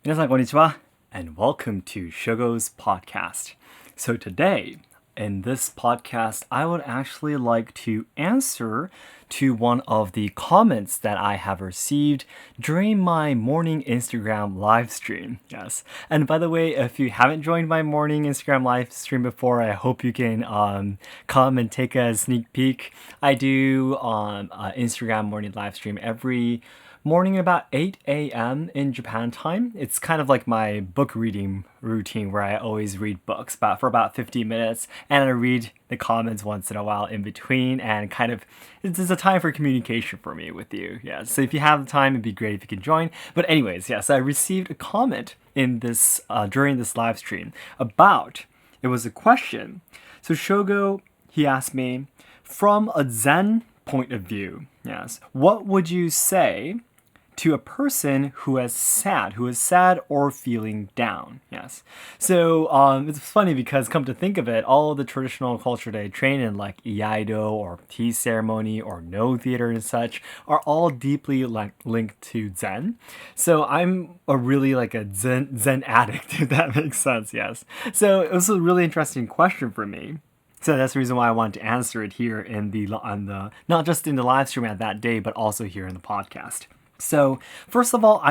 皆さんこんにちは and welcome to Shogo's podcast. So today, in this podcast, I would actually like to answer to one of the comments that I have received during my morning Instagram live stream. Yes. And by the way, if you haven't joined my morning Instagram live stream before, I hope you can come and take a sneak peek. I do Instagram morning live stream every morning about 8 a.m. in Japan time. It's kind of like my book reading routine where I always read books for about 50 minutes and I read the comments once in a while in between and kind of it's a time for communication for me with you. Yeah. So if you have the time, it'd be great if you could join. But anyways, yes, I received a comment in this during this live stream about it was a question. So Shogo, he asked me, from a Zen point of view, yes, what would you say to a person who is sad or feeling down? Yes. So it's funny because come to think of it, all of the traditional culture they train in, like iaido or tea ceremony or no theater and such, are all deeply linked to Zen. So I'm a really like a Zen addict, if that makes sense. Yes. So it was a really interesting question for me. So that's the reason why I wanted to answer it here in the not just in the live stream at that day, but also here in the podcast. So first of all,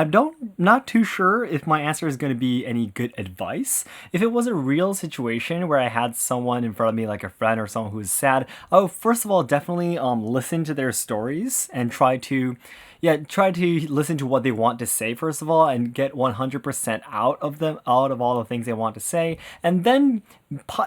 not too sure if my answer is going to be any good advice. If it was a real situation where I had someone in front of me, like a friend or someone who was sad, I would first of all definitely listen to their stories and try to listen to what they want to say first of all and get 100% out of all the things they want to say. And then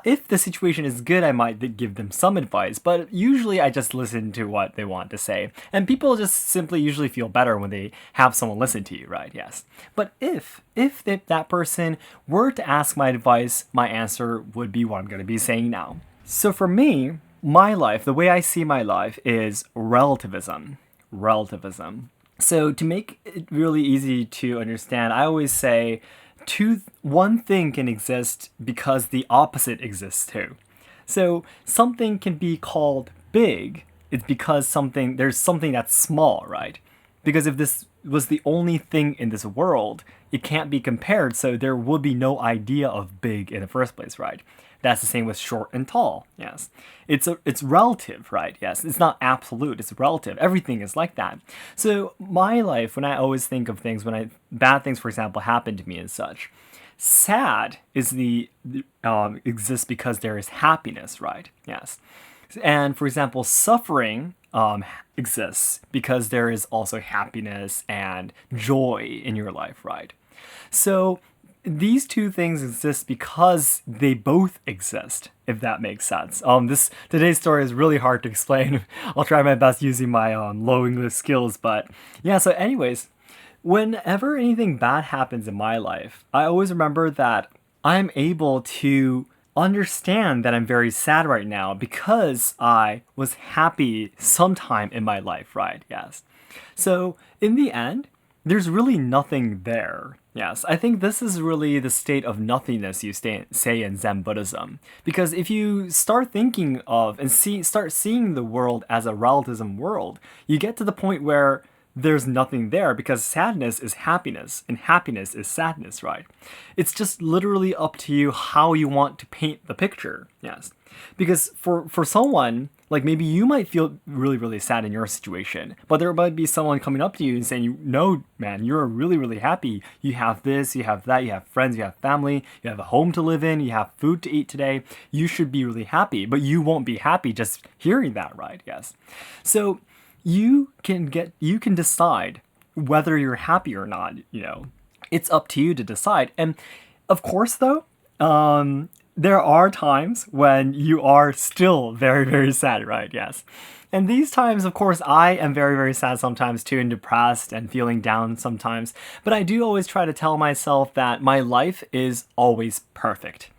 if the situation is good, I might give them some advice, but usually I just listen to what they want to say. And people just simply usually feel better when they have someone listen to you, right? Yes. But if that person were to ask my advice, my answer would be what I'm going to be saying now. So for me, my life, the way I see my life is relativism. So to make it really easy to understand, I always say one thing can exist because the opposite exists too. So something can be called big, it's because there's something that's small, right? Because if this was the only thing in this world, it can't be compared, so there would be no idea of big in the first place, right? That's the same with short and tall. Yes, it's relative, right? Yes, it's not absolute. It's relative. Everything is like that. So my life, when I always think of things, bad things, for example, happen to me and such, sad exists because there is happiness, right? Yes, and for example, suffering exists because there is also happiness and joy in your life, right? So these two things exist because they both exist, if that makes sense. Today's story is really hard to explain. I'll try my best using my low English skills, but yeah. So, anyways, whenever anything bad happens in my life, I always remember that I'm able to understand that I'm very sad right now because I was happy sometime in my life, right? Yes. So in the end, there's really nothing there. Yes, I think this is really the state of nothingness you say in Zen Buddhism. Because if you start thinking of and start seeing the world as a relativism world, you get to the point where there's nothing there because sadness is happiness and happiness is sadness, right? It's just literally up to you how you want to paint the picture. Yes. Because for someone, like maybe you might feel really, really sad in your situation, but there might be someone coming up to you and saying, no, man, you're really, really happy. You have this, you have that, you have friends, you have family, you have a home to live in, you have food to eat today. You should be really happy, but you won't be happy just hearing that, right? Yes. So you can decide whether you're happy or not, It's up to you to decide. And of course, though, there are times when you are still very, very sad, right? Yes. And these times, of course, I am very, very sad sometimes too, and depressed and feeling down sometimes. But I do always try to tell myself that my life is always perfect.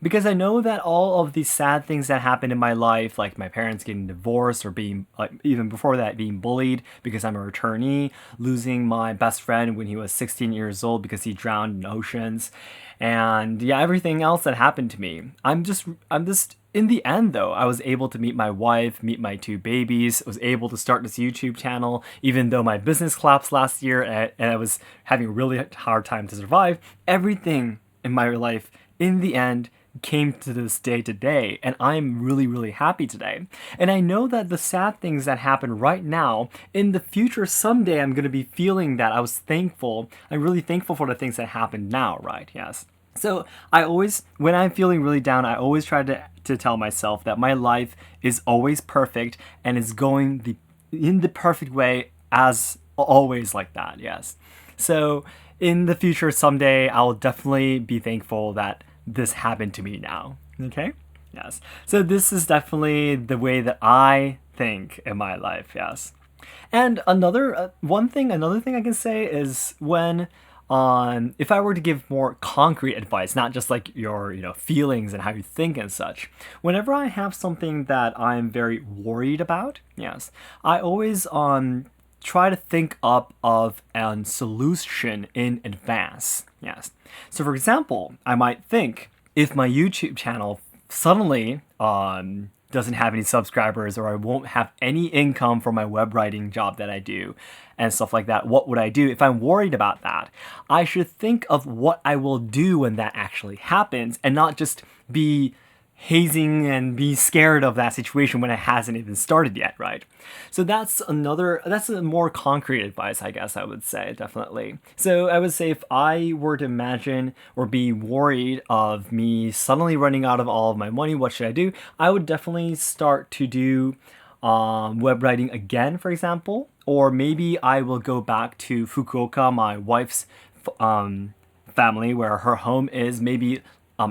Because I know that all of these sad things that happened in my life, like my parents getting divorced or being, even before that, being bullied because I'm a returnee, losing my best friend when he was 16 years old because he drowned in oceans, and yeah, everything else that happened to me. I'm just in the end, though, I was able to meet my wife, meet my 2 babies, was able to start this YouTube channel, even though my business collapsed last year and I was having a really hard time to survive. Everything in my life, in the end, came to this day today, and I'm really, really happy today. And I know that the sad things that happen right now, in the future, someday I'm going to be feeling that I'm really thankful for the things that happen now, right? Yes. So I always, when I'm feeling really down, I always try to tell myself that my life is always perfect and is going in the perfect way as always like that, yes. So in the future, someday, I'll definitely be thankful that this happened to me now, okay? Yes. So this is definitely the way that I think in my life, yes. And another thing I can say is when if I were to give more concrete advice, not just like your feelings and how you think and such, whenever I have something that I'm very worried about, yes, I always try to think up of a solution in advance. Yes. So for example, I might think if my YouTube channel suddenly doesn't have any subscribers, or I won't have any income from my web writing job that I do and stuff like that, what would I do? If I'm worried about that, I should think of what I will do when that actually happens and not just be hazing and be scared of that situation when it hasn't even started yet, right? So that's a more concrete advice, I guess I would say, definitely. So I would say if I were to imagine or be worried of me suddenly running out of all of my money, what should I do? I would definitely start to do web writing again, for example, or maybe I will go back to Fukuoka, my wife's family, where her home is, maybe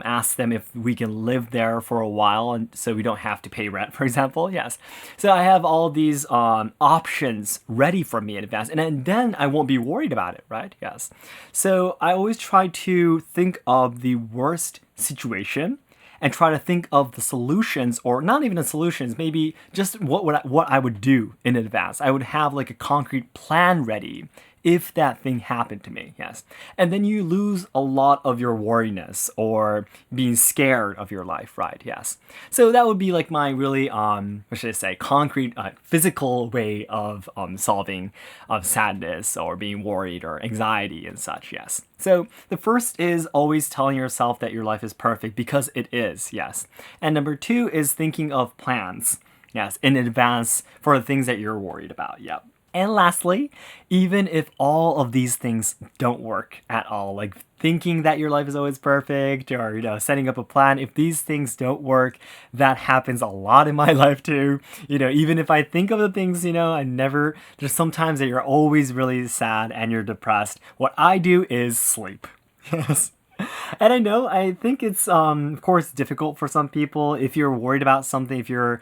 ask them if we can live there for a while and so we don't have to pay rent, for example. Yes. So I have all these options ready for me in advance, and then I won't be worried about it, right? Yes. So I always try to think of the worst situation and try to think of the solutions, or not even the solutions, maybe just what I would do in advance. I would have like a concrete plan ready if that thing happened to me, yes. And then you lose a lot of your worriness or being scared of your life, right? Yes. So that would be like my really, concrete, physical way of solving sadness or being worried or anxiety and such, yes. So the first is always telling yourself that your life is perfect, because it is, yes. And number 2 is thinking of plans, yes, in advance for the things that you're worried about, yep. And lastly, even if all of these things don't work at all, like thinking that your life is always perfect or, setting up a plan, if these things don't work, that happens a lot in my life too. Even if I think of the things, there's sometimes that you're always really sad and you're depressed. What I do is sleep. Yes. And I think it's, of course, difficult for some people. If you're worried about something, if you're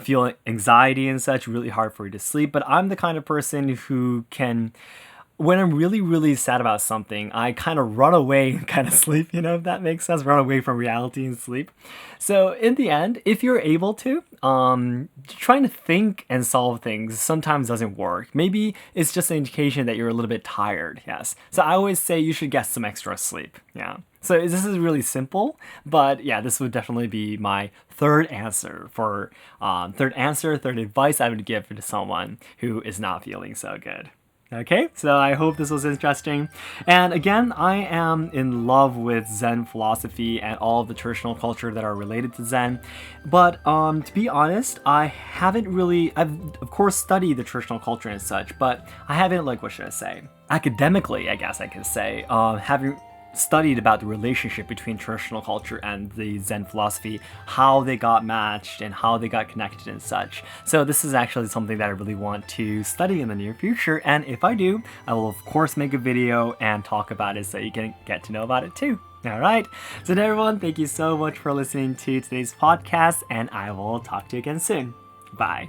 feeling anxiety and such, really hard for you to sleep. But I'm the kind of person who can, when I'm really, really sad about something, I kind of run away and kind of sleep, if that makes sense, run away from reality and sleep. So in the end, if you're able to, trying to think and solve things sometimes doesn't work. Maybe it's just an indication that you're a little bit tired, yes. So I always say you should get some extra sleep, yeah. So this is really simple, but yeah, this would definitely be my third third advice I would give to someone who is not feeling so good. Okay, so I hope this was interesting. And again, I am in love with Zen philosophy and all of the traditional culture that are related to Zen. But to be honest, I've of course studied the traditional culture and such, but I haven't, academically, I guess I could say, having studied about the relationship between traditional culture and the Zen philosophy, how they got matched and how they got connected and such. So this is actually something that I really want to study in the near future, and if I do, I will of course make a video and talk about it so you can get to know about it too. Alright, so everyone, thank you so much for listening to today's podcast, and I will talk to you again soon. Bye.